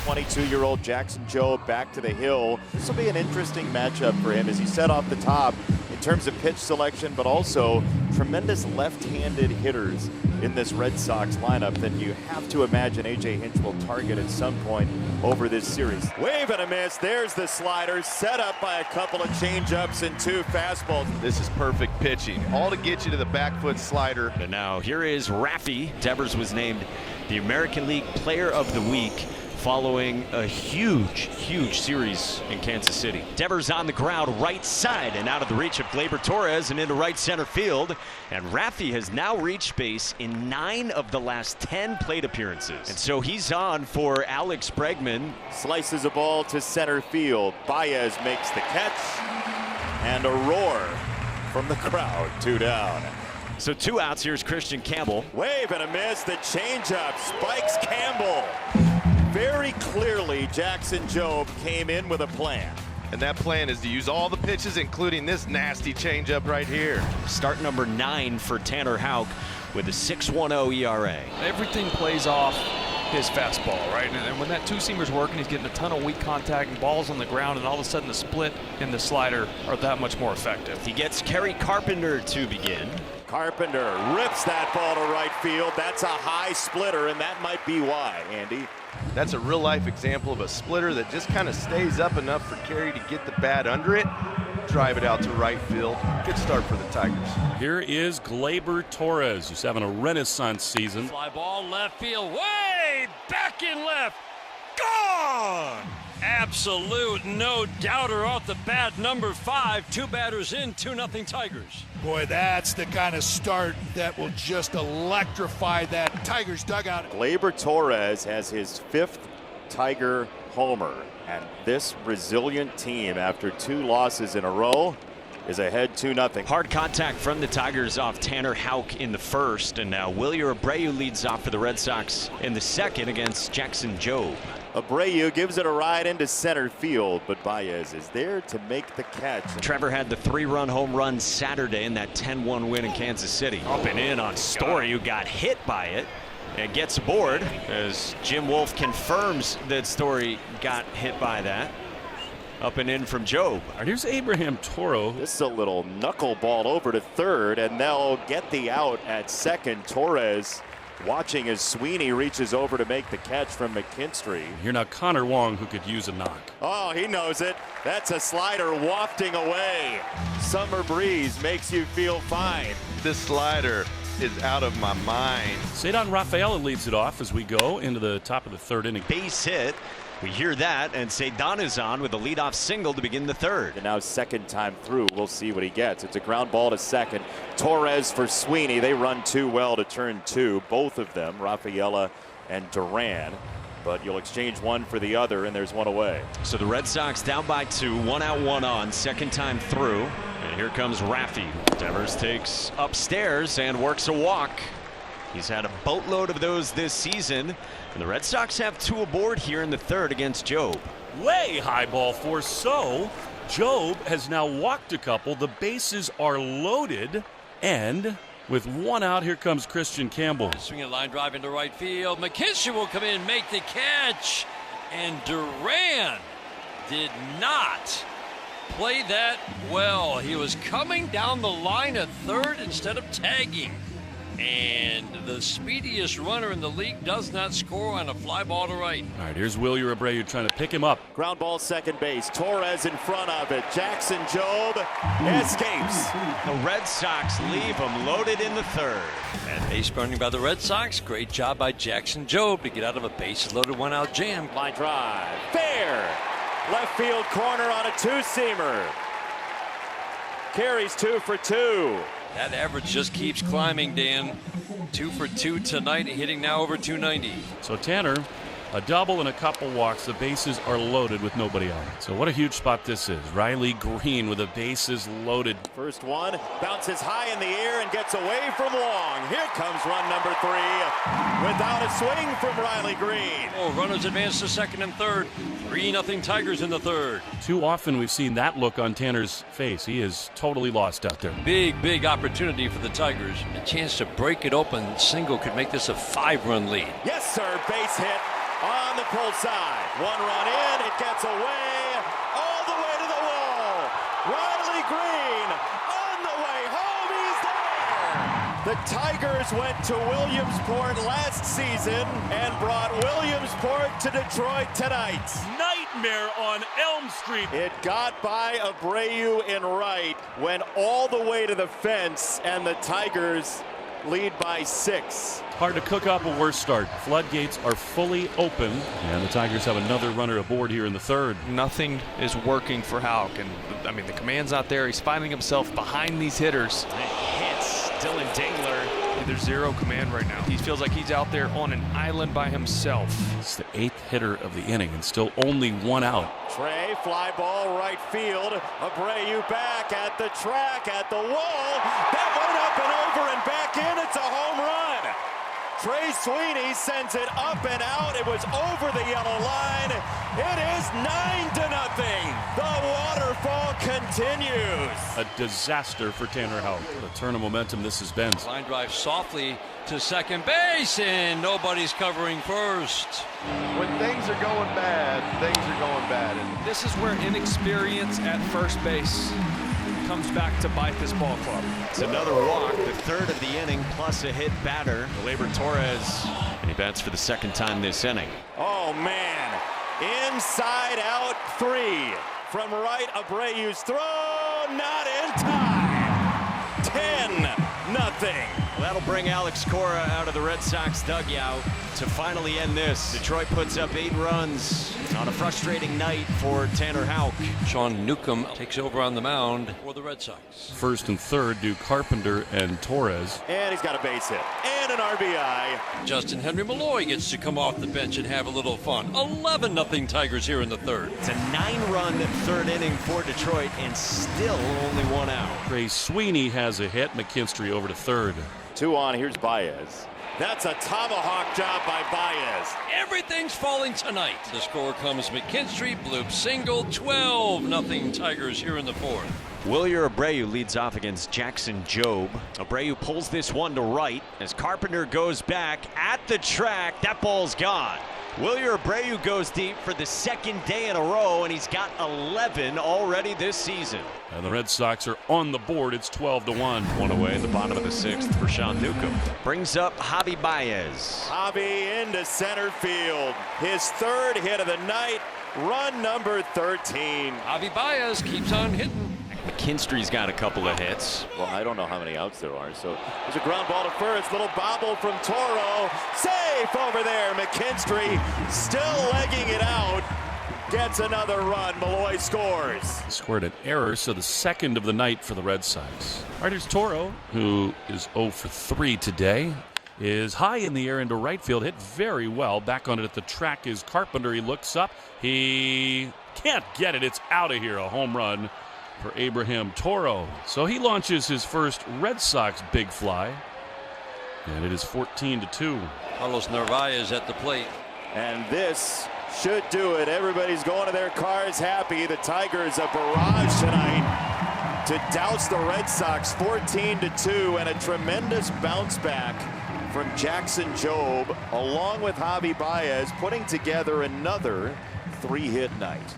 22-year-old Jackson Jobe back to the hill. This will be an interesting matchup for him, as he said off the top, in terms of pitch selection, but also tremendous left-handed hitters in this Red Sox lineup that you have to imagine A.J. Hinch will target at some point over this series. Wave and a miss. There's the slider, set up by a couple of changeups and 2 fastballs. This is perfect pitching, all to get you to the back foot slider. And now here is Rafi. Devers was named the American League Player of the Week following a huge series in Kansas City. Devers on the ground, right side, and out of the reach of Gleyber Torres and into right center field. And Rafi has now reached base in 9 of the last 10 plate appearances. And so he's on for Alex Bregman. Slices a ball to center field. Baez makes the catch, and a roar from the crowd. 2 down. So 2 outs. Here's Christian Campbell. Wave and a miss. The changeup spikes Campbell. Very clearly, Jackson Jobe came in with a plan. And that plan is to use all the pitches, including this nasty changeup right here. Start number 9 for Tanner Houck with a 6.10 ERA. Everything plays off his fastball, right? And when that two-seamer's working, he's getting a ton of weak contact and balls on the ground, and all of a sudden the split and the slider are that much more effective. He gets Kerry Carpenter to begin. Carpenter rips that ball to right field. That's a high splitter, and that might be why, Andy. That's a real-life example of a splitter that just kind of stays up enough for Kerry to get the bat under it, drive it out to right field. Good start for the Tigers. Here is Gleyber Torres, who's having a renaissance season. Fly ball left field, way back in left, gone! Absolute no doubter off the bat, number 5, 2 batters in, 2-0 Tigers. Boy, that's the kind of start that will just electrify that Tigers dugout. Gleyber Torres has his 5th Tiger homer, and this resilient team, after 2 losses in a row, is ahead 2-0. Hard contact from the Tigers off Tanner Houck in the first, and now Wilyer Abreu leads off for the Red Sox in the second against Jackson Jobe. Abreu gives it a ride into center field, but Baez is there to make the catch. Trevor had the 3-run home run Saturday in that 10-1 win in Kansas City. Up and in on Story, who got hit by it and gets aboard, as Jim Wolf confirms that Story got hit by that. Up and in from Jobe. Here's Abraham Toro. This is a little knuckleball over to third, and they'll get the out at second. Torres watching as Sweeney reaches over to make the catch from McKinstry. Here now Connor Wong, who could use a knock. Oh, he knows it. That's a slider wafting away. Summer breeze makes you feel fine. This slider is out of my mind. Cedar Rafaela leads it off as we go into the top of the 3rd inning. Base hit. We hear that, and Cedar is on with a leadoff single to begin the 3rd. And now 2nd time through, we'll see what he gets. It's a ground ball to second. Torres for Sweeney. They run 2 well to turn 2, both of them, Rafaela and Duran. But you'll exchange one for the other, and there's one away. So the Red Sox down by 2, 1 out, 1 on, 2nd time through. And here comes Rafi. Devers takes upstairs and works a walk. He's had a boatload of those this season, and the Red Sox have 2 aboard here in the 3rd against Jobe. Way high ball force. So Jobe has now walked a couple. The bases are loaded, and with 1 out, here comes Christian Campbell. Swinging a line drive into right field. McKinstry will come in, make the catch, and Duran did not play that well. He was coming down the line at 3rd instead of tagging. And the speediest runner in the league does not score on a fly ball to right. All right, here's Wilyer Abreu trying to pick him up. Ground ball second base. Torres in front of it. Jackson Jobe escapes. The Red Sox leave him loaded in the 3rd. And base running by the Red Sox. Great job by Jackson Jobe to get out of a bases loaded 1-out jam. Line drive. Fair. Left field corner on a 2-seamer. Carries 2 for 2. That average just keeps climbing, Dan. 2 for 2 tonight, hitting now over 290. So Tanner, a double and a couple walks. The bases are loaded with nobody on. So what a huge spot this is. Riley Greene with the bases loaded. First one bounces high in the air and gets away from Long. Here comes run number 3 without a swing from Riley Greene. Oh, runners advance to 2nd and 3rd. 3-0 Tigers in the 3rd. Too often we've seen that look on Tanner's face. He is totally lost out there. Big opportunity for the Tigers. A chance to break it open. Single could make this a 5-run lead. Yes, sir. Base hit. on the pull side. One run in, it gets away, all the way to the wall. Riley Greene on the way home, he's there. The Tigers went to Williamsport last season and brought Williamsport to Detroit tonight. Nightmare on Elm Street. It got by Abreu in right, went all the way to the fence, and the Tigers lead by 6. Hard to cook up a worse start. Floodgates are fully open, and the Tigers have another runner aboard here in the third. Nothing is working for Houck, and I mean the command's out there. He's finding himself behind these hitters. Hits Dylan Dingler. There's zero command right now. He feels like he's out there on an island by himself. It's the 8th hitter of the inning and still only 1 out. Trey, fly ball right field. Abreu back at the track, at the wall. That went up and over and back in. It's a home run. Trey Sweeney sends it up and out. It was over the yellow line. It is 9-0. The waterfall continues. A disaster for Tanner Houck. The turn of momentum this has been. Line drive softly to second base, and nobody's covering first. When things are going bad, things are going bad. And This is where inexperience at first base comes back to bite this ball club. It's another walk, the third of the inning, plus a hit batter, Gleyber Torres, and he bats for the second time this inning. Oh, man. Inside out 3. From right, Abreu's throw, not in time. 10-0. Well, that'll bring Alex Cora out of the Red Sox dugout to finally end this. Detroit puts up 8 runs on a frustrating night for Tanner Houck. Sean Newcomb takes over on the mound for the Red Sox. First and third do Carpenter and Torres. And he's got a base hit and an RBI. Justin Henry Malloy gets to come off the bench and have a little fun. 11-0 Tigers here in the third. It's a 9-run third inning for Detroit and still only 1 out. Trey Sweeney has a hit. McKinstry over to third. 2 on, here's Baez. That's a tomahawk job by Baez. Everything's falling tonight. The score comes McKinstry, bloop single, 12-0 Tigers here in the fourth. Wilyer Abreu leads off against Jackson Jobe. Abreu pulls this one to right as Carpenter goes back at the track. That ball's gone. Wilyer Abreu goes deep for the second day in a row, and he's got 11 already this season. And the Red Sox are on the board. It's 12-1. One away at the bottom of the 6th for Sean Newcomb. Brings up Javi Baez. Javi into center field. His third hit of the night. Run number 13. Javi Baez keeps on hitting. McKinstry's got a couple of hits. Well, I don't know how many outs there are. So there's a ground ball to first. Little bobble from Toro. Safe over there. McKinstry still legging it out. Gets another run. Malloy scores. He scored an error, so the second of the night for the Red Sox. All right, here's Toro, who is 0 for 3 today. Is high in the air into right field. Hit very well. Back on it at the track is Carpenter. He looks up. He can't get it. It's out of here. A home run for Abraham Toro. So he launches his first Red Sox big fly. And it is 14-2. Carlos Narvaez at the plate. And this should do it. Everybody's going to their cars happy. The Tigers a barrage tonight to douse the Red Sox 14-2, and a tremendous bounce back from Jackson Jobe along with Javi Baez, putting together another 3-hit night.